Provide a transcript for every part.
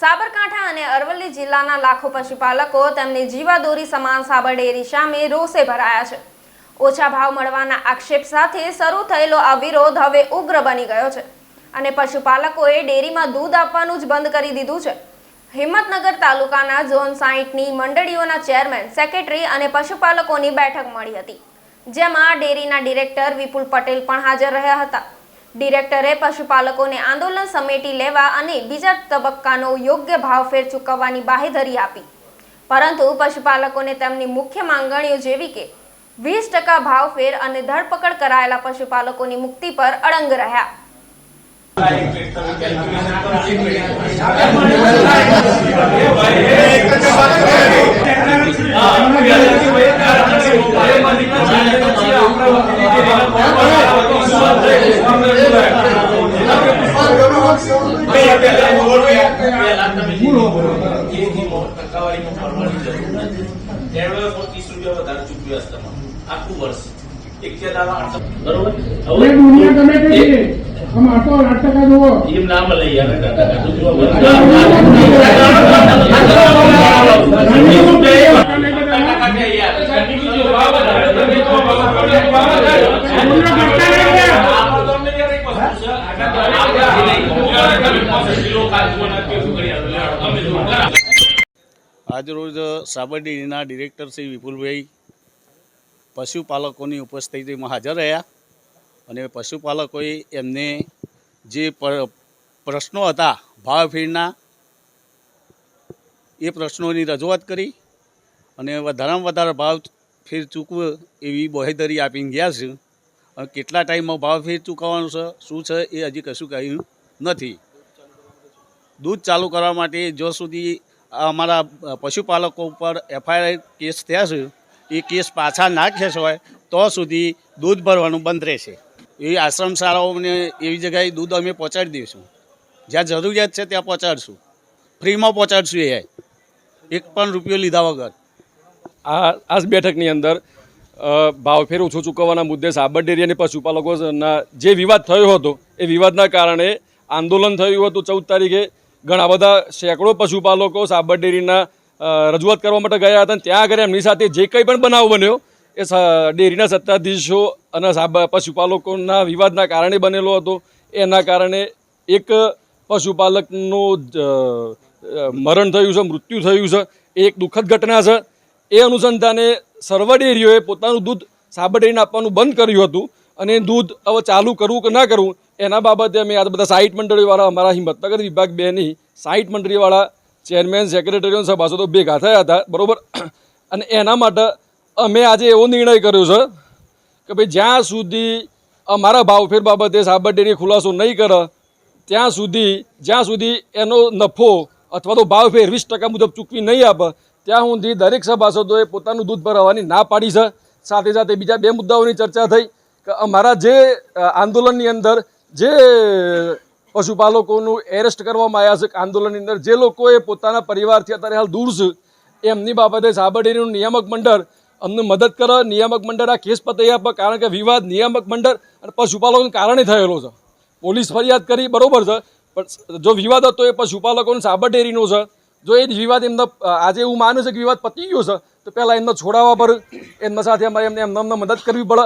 સાબરકાંઠા અને અરવલ્લી જિલ્લાના લાખો પશુપાલકો તેમની જીવાદોરી સમાન સાબર ડેરી સામે રોષે ભરાયા છે। ઓછા ભાવ મળવાના આક્ષેપ સાથે શરૂ થયેલો આ વિરોધ હવે ઉગ્ર બની ગયો છે અને પશુપાલકોએ ડેરીમાં દૂધ આપવાનું જ બંધ કરી દીધું છે। હિંમતનગર તાલુકાના ઝોન 60ની મંડળીઓના ચેરમેન, સેક્રેટરી અને પશુપાલકોની બેઠક મળી હતી, જેમાં ડેરીના ડિરેક્ટર વિપુલ પટેલ પણ હાજર રહ્યા હતા। ડિરેક્ટરે પશુપાલકોને આંદોલન સમેટી લેવા અને બીજા તબક્કાનો યોગ્ય ભાવફેર ચૂકવવાની બાહેધરી આપી, પરંતુ પશુપાલકોને તેમની મુખ્ય માંગણીઓ જેવી કે 20% ભાવફેર અને ધરપકડ કરાયેલા પશુપાલકોની મુક્તિ પર અડંગ રહ્યા। આજરોજ સાબર ડેરીના ડિરેક્ટર શ્રી વિપુલભાઈ પશુપાલકોની ઉપસ્થિતિમાં હાજર રહ્યા અને પશુપાલકોએ એમને જે પ્રશ્નો હતા ભાવફેરના એ પ્રશ્નોની રજૂઆત કરી અને વધારેમાં વધારે ભાવફેર ચૂકવે એવી બાહેધરી આપીને ગયા છે। અને કેટલા ટાઈમમાં ભાવફેર ચૂકવવાનું છે, શું છે એ હજી કશું કહ્યું નથી। દૂધ ચાલુ કરવા માટે જો સુધી અમારા પશુપાલકો ઉપર FIR કેસ થયા છે, એ કેસ પાછા ના ખેંચવાય તો સુધી દૂધ ભરવાનું બંધ રહેશે। એ આશ્રમ શાળાઓને એવી જગ્યાએ દૂધ અમે પહોંચાડી દઈશું, જ્યાં જરૂરિયાત છે ત્યાં પહોંચાડશું, ફ્રીમાં પહોંચાડશું। એ એક પણ રૂપિયો લીધા વગર આ બેઠકની અંદર ભાવફેર ઓછો ચૂકવવાના મુદ્દે સાબર ડેરી અને પશુપાલકોના જે વિવાદ થયો હતો એ વિવાદના કારણે આંદોલન થયું હતું। 14 તારીખે ઘણા બધા સેંકડો પશુપાલકો સાબર ડેરીના રજૂઆત કરવા માટે ગયા હતા। ત્યાં આગળ એમની સાથે જે કંઈ પણ બનાવ બન્યો એ ડેરીના સત્તાધીશો અને પશુપાલકોના વિવાદના કારણે બનેલો હતો। એના કારણે એક પશુપાલકનું મરણ થયું છે, મૃત્યુ થયું છે, એ એક દુઃખદ ઘટના છે। એ અનુસંધાને સર્વ ડેરીઓએ પોતાનું દૂધ સાબર ડેરીને આપવાનું બંધ કર્યું હતું અને દૂધ હવે ચાલુ કરવું કે ના કરવું એના બાબતે અમે આ બધા 60 મંડળીવાળા, અમારા હિંમતનગર વિભાગ 2ની 60 મંડળીવાળા ચેરમેન, સેક્રેટરીઓ, સભાસદો ભેગા થયા હતા, બરાબર। અને એના માટે અમે આજે એવો નિર્ણય કર્યો છે કે ભાઈ જ્યાં સુધી અમારા ભાવફેર બાબતે સાબર ડેરી ખુલાસો નહીં કરે ત્યાં સુધી એનો નફો અથવા તો ભાવફેર 20% મુજબ ચૂકવી નહીં આપે ત્યાં સુધી દરેક સભાસદોએ પોતાનું દૂધ ભરાવવાની ના પાડી છે। સાથે સાથે બીજા 2 મુદ્દાઓની ચર્ચા થઈ કે અમારા જે આંદોલનની અંદર જે પશુપાલકોનું એરેસ્ટ કરવામાં આવ્યા છે, આંદોલનની અંદર જે લોકોએ પોતાના પરિવારથી અત્યારે હાલ દૂર છે એમની બાબતે સાબર ડેરીનું નિયામક મંડળ અમને મદદ કરે, નિયામક મંડળ આ કેસ પતાવી આપે, કારણ કે વિવાદ નિયામક મંડળ અને પશુપાલકોને કારણે થયેલો છે। પોલીસ ફરિયાદ કરી, બરાબર છે, પણ જો વિવાદ હતો એ પશુપાલકોને સાબર ડેરીનો છે, જો એ વિવાદ એમને આજે એવું માને છે કે વિવાદ પતી ગયો છે તો પહેલાં એમને છોડાવવા પડે, એમના સાથે અમારે એમને મદદ કરવી પડે।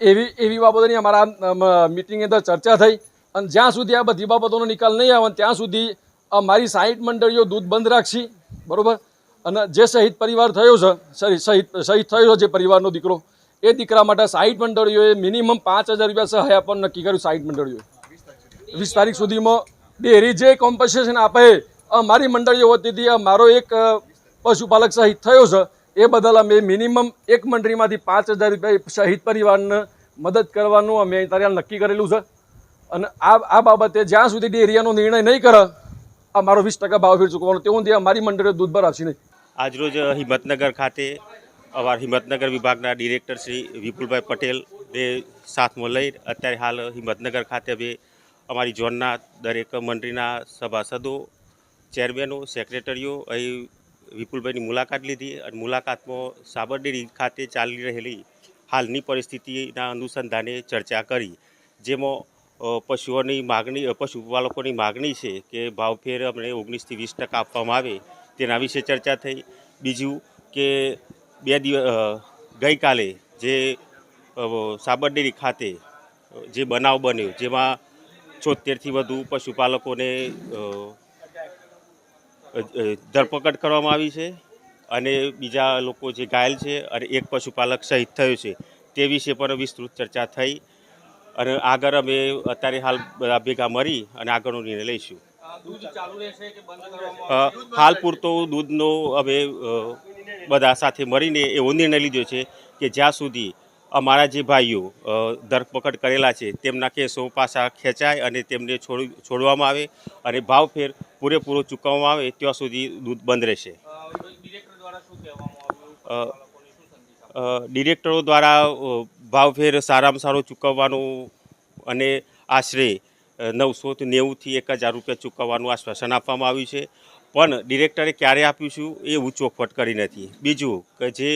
એવી બાબતોની અમારા મિટિંગની અંદર ચર્ચા થઈ અને જ્યાં સુધી આ બધી બાબતોનો નિકાલ નહીં આવે ત્યાં સુધી અમારી 60 મંડળીઓ દૂધ બંધ રાખશી, બરાબર। અને જે શહીદ પરિવાર થયો છે, શહીદ થયો છે જે પરિવારનો દીકરો, એ દીકરા માટે 60 મંડળીઓએ મિનિમમ 5000 રૂપિયા સહાય આપવાનું નક્કી કર્યું। 60 મંડળીઓએ 20 તારીખ સુધીમાં ડેરી જે કોમ્પન્સેશન આપે અમારી મંડળીઓ વતીથી અમારો એક પશુપાલક શહીદ થયો છે એ બદલ અમે મિનિમમ એક મંડળીમાંથી 5000 રૂપિયા શહીદ પરિવારને મદદ કરવાનું અમે અત્યારે નક્કી કરેલું છે। અને આ બાબતે જ્યાં સુધી ડેરીયાનો નિર્ણય નહીં કરે અમારો 20% ભાવફેર ચૂકવવાનો ત્યાં સુધી અમારી મંડળીઓ દૂધ ભરાવશે નહીં। આજરોજ હિંમતનગર ખાતે અમારા હિંમતનગર વિભાગના ડિરેક્ટર શ્રી વિપુલભાઈ પટેલને સાથમાં લઈ અત્યારે હાલ હિંમતનગર ખાતે હવે અમારી ઝોનના દરેક મંડળીના સભાસદો, ચેરમેનો, સેક્રેટરીઓ અહીં વિપુલભાઈની મુલાકાત લીધી અને મુલાકાતમાં સાબર ડેરી ખાતે ચાલી રહેલી હાલની પરિસ્થિતિના અનુસંધાને ચર્ચા કરી, જેમાં પશુઓની માગણી પશુપાલકોની માગણી છે કે ભાવફેર અમને 19 થી 20% આપવામાં આવે તેના વિશે ચર્ચા થઈ. બીજું કે ગઈકાલે જે સાબરડેરી ખાતે જે બનાવ બન્યો જેમાં 76થી વધુ પશુપાલકોને ધરપકડ કરવામાં આવી છે અને બીજા લોકો જે ઘાયલ છે અને એક પશુપાલક શહીદ થયો છે તે વિશે પણ વિસ્તૃત ચર્ચા થઈ અને આગળ અમે અત્યારે હાલ બધા ભેગા મળી અને આગળનો નિર્ણય લઈશું. હાલ પૂરતો દૂધનો અમે બધા સાથે મળીને એવો નિર્ણય લીધો છે કે જ્યાં સુધી અમારા જે ભાઈઓ ધરપકડ કરેલા છે તેમના કેસો પાછા ખેંચાય અને તેમને છોડવામાં આવે અને ભાવફેર પૂરેપૂરો ચૂકવવામાં આવે ત્યાં સુધી દૂધ બંધ રહેશે. ડિરેક્ટરો દ્વારા ભાવફેર સારામાં સારો ચૂકવવાનું અને આશરે 990 થી 1000 રૂપિયા ચૂકવવાનું આશ્વાસન આપવામાં આવ્યું છે. પણ ડિરેક્ટરે ક્યારે આપ્યું છું એવું ચોખવટ કરી નથી. બીજું કે જે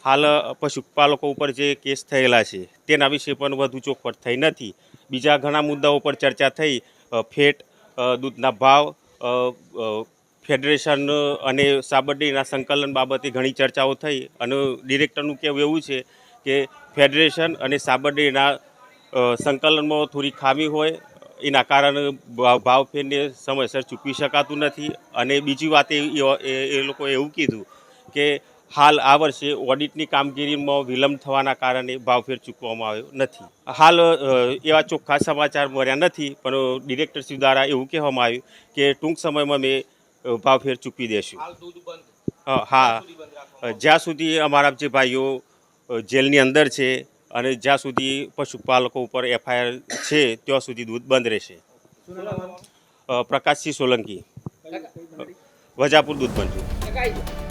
હાલ પશુપાલકો ઉપર જે કેસ થયેલા છે તેના વિશે પણ વધુ ચોખવટ થઈ નથી. બીજા ઘણા મુદ્દાઓ પર ચર્ચા થઈ. ફેટ, દૂધના ભાવ, ફેડરેશન અને સાબરડેરીના સંકલન બાબતે ઘણી ચર્ચાઓ થઈ અને ડિરેક્ટરનું કહેવું એવું છે કે ફેડરેશન અને સાબરડેરીના સંકલનમાં થોડી ખામી હોય એના કારણે ભાવફેરને સમયસર ચૂકવી શકાતું નથી. અને બીજી વાત એ લોકોએ એવું કીધું કે હાલ આ વર્ષે ઓડિટની કામગીરીમાં વિલંબ થવાના કારણે ભાવફેર ચૂકવવામાં આવ્યો નથી. હાલ એવા ચોખ્ખા સમાચાર મળ્યા નથી પણ ડિરેક્ટરશ્રી દ્વારા એવું કહેવામાં આવ્યું કે ટૂંક સમયમાં અમે ભાવફેર ચૂકવી દેશું. હા, જ્યાં સુધી અમારા જે ભાઈઓ જેલની અંદર છે અને જ્યાં સુધી પશુપાલકો ઉપર FIR છે ત્યાં સુધી દૂધ બંધ રહેશે. પ્રકાશસિંહ સોલંકી, વજાપુર દૂધ મંડળી.